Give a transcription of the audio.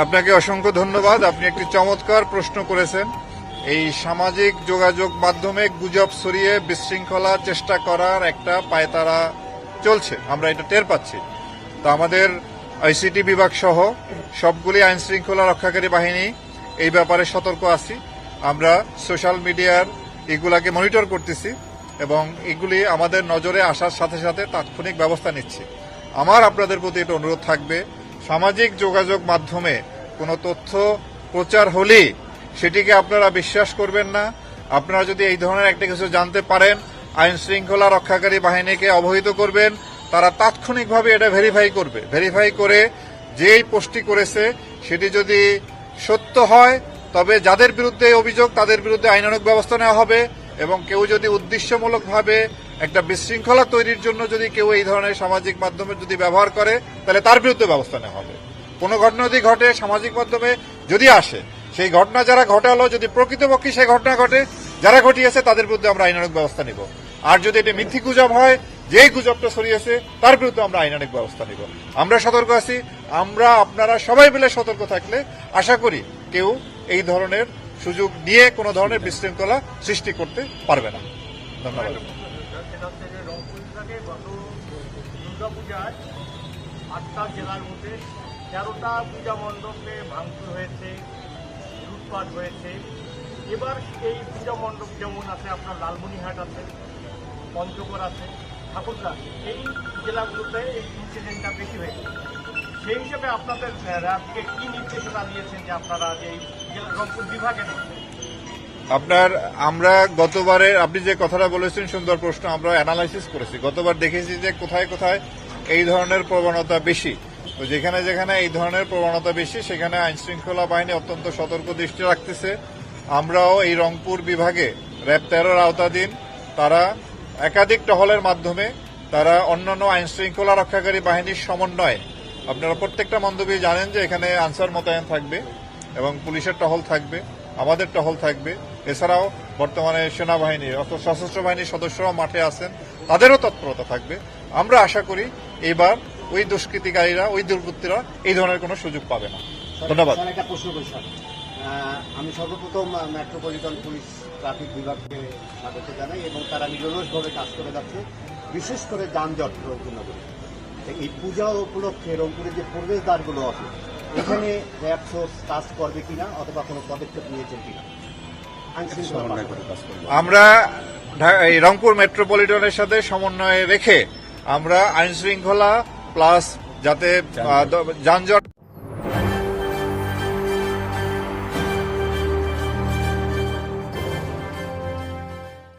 আপনাকে অসংখ্য ধন্যবাদ। আপনি একটি চমৎকার প্রশ্ন করেছেন। এই সামাজিক যোগাযোগ মাধ্যমে গুজব ছড়িয়ে বিশৃঙ্খলা চেষ্টা করার একটা পায়তারা চলছে, আমরা এটা টের পাচ্ছি। তো আমাদের আইসিটি বিভাগ সহ সবগুলি আইন শৃঙ্খলা রক্ষাকারী বাহিনী এই ব্যাপারে সতর্ক আছি। আমরা সোশ্যাল মিডিয়ার এগুলাকে মনিটর করতেছি এবং এগুলি আমাদের নজরে আসার সাথে সাথে তাৎক্ষণিক ব্যবস্থা নিচ্ছি। আমার আপনাদের প্রতি একটা অনুরোধ থাকবে, সামাজিক যোগাযোগ মাধ্যমে কোনো তথ্য প্রচার হলেই সেটিকে আপনারা বিশ্বাস করবেন না। আপনারা যদি এই ধরনের একটা কিছু জানতে পারেন, আইন শৃঙ্খলা রক্ষাকারী বাহিনীকে অবহিত করবেন। তারা তাৎক্ষণিকভাবে এটা ভেরিফাই করবে। ভেরিফাই করে যেই পোস্টটি করেছে সেটি যদি সত্য হয় তবে যাদের বিরুদ্ধে অভিযোগ তাদের বিরুদ্ধে আইনানুগ ব্যবস্থা নেওয়া হবে, এবং কেউ যদি উদ্দেশ্যমূলকভাবে একটা বিশৃঙ্খলা তৈরির জন্য যদি কেউ এই ধরনের সামাজিক মাধ্যমে যদি ব্যবহার করে তাহলে তার বিরুদ্ধে ব্যবস্থা নেওয়া হবে। কোনো ঘটনা যদি ঘটে সামাজিক মাধ্যমে যদি আসে, সেই ঘটনা যারা ঘটালো যদি প্রকৃতপক্ষে সেই ঘটনা ঘটে, যারা ঘটিয়েছে তাদের বিরুদ্ধে আমরা আইনানুগ ব্যবস্থা নিব। আর যদি এটা মিথ্যি গুজব হয়, যেই গুজবটা ছড়িয়েছে তার বিরুদ্ধে আমরা আইনানুগ ব্যবস্থা নিব। আমরা সতর্ক আছি। আমরা আপনারা সবাই মিলে সতর্ক থাকলে আশা করি কেউ এই ধরনের সুযোগ নিয়ে কোনো ধরনের বিশৃঙ্খলা সৃষ্টি করতে পারবে না। ধন্যবাদ। রংপুর বিভাগে গত দুর্গাপূজায় 8টা জেলার মধ্যে 13টা পূজা মণ্ডপে ভাঙচুর হয়েছে, লুটপাট হয়েছে। এবার এই পূজা মণ্ডপ যেমন আছে, আপনার লালমনিরহাট আছে, পঞ্চগড় আছে, ঠাকুরগাঁ, এই জেলাগুলোতে এই ইনসিডেন্টটা বেশি হয়েছে। সেই হিসেবে আপনাদের র্যাবকে কি নির্দেশনা দিয়েছেন যে আপনারা যে রংপুর বিভাগের মধ্যে আমরা গতবারে আপনি যে কথাটা বলেছেন সুন্দর প্রশ্ন, আমরা অ্যানালাইসিস করেছি। গতবার দেখেছি যে কোথায় কোথায় এই ধরনের প্রবণতা বেশি। তো যেখানে যেখানে এই ধরনের প্রবণতা বেশি সেখানে আইন শৃঙ্খলা বাহিনী অত্যন্ত সতর্ক দৃষ্টি রাখতেছে। আমরাও এই রংপুর বিভাগে র্যাব 13-র আওতাধীন তারা একাধিক টহলের মাধ্যমে তারা অন্যান্য আইন শৃঙ্খলা রক্ষাকারী বাহিনীর সমন্বয়ে, আপনারা প্রত্যেকটা মন্তব্যে জানেন যে এখানে আনসার মোতায়েন থাকবে এবং পুলিশের টহল থাকবে, আমাদের টহল থাকবে। এছাড়াও বর্তমানে সেনাবাহিনী অর্থাৎ সশস্ত্র বাহিনীর সদস্যরাও মাঠে আছেন, তাদেরও তৎপরতা থাকবে। আমরা আশা করি এবার ওই দুষ্কৃতিকারীরা, ওই দুর্বৃত্তরা এই ধরনের কোনো সুযোগ পাবে না। ধন্যবাদ। একটা প্রশ্ন করি স্যার, আমি সর্বপ্রথম মেট্রোপলিটন পুলিশ ট্রাফিক বিভাগকে স্বাগত জানাই এবং তারা নিরলসভাবে কাজ করে যাচ্ছে, বিশেষ করে যানজট রোধের জন্য। এই পূজা উপলক্ষে রংপুরে যে প্রবেশদ্বারগুলো আছে এখানে র্যাব ফোর্স কাজ করবে কিনা অথবা কোনো পদক্ষেপ নিয়েছেন কিনা? আমরা এই রংপুর মেট্রোপলিটনের সাথে সমন্বয় রেখে আমরা আইন শৃঙ্খলা প্লাস যাতে যানজট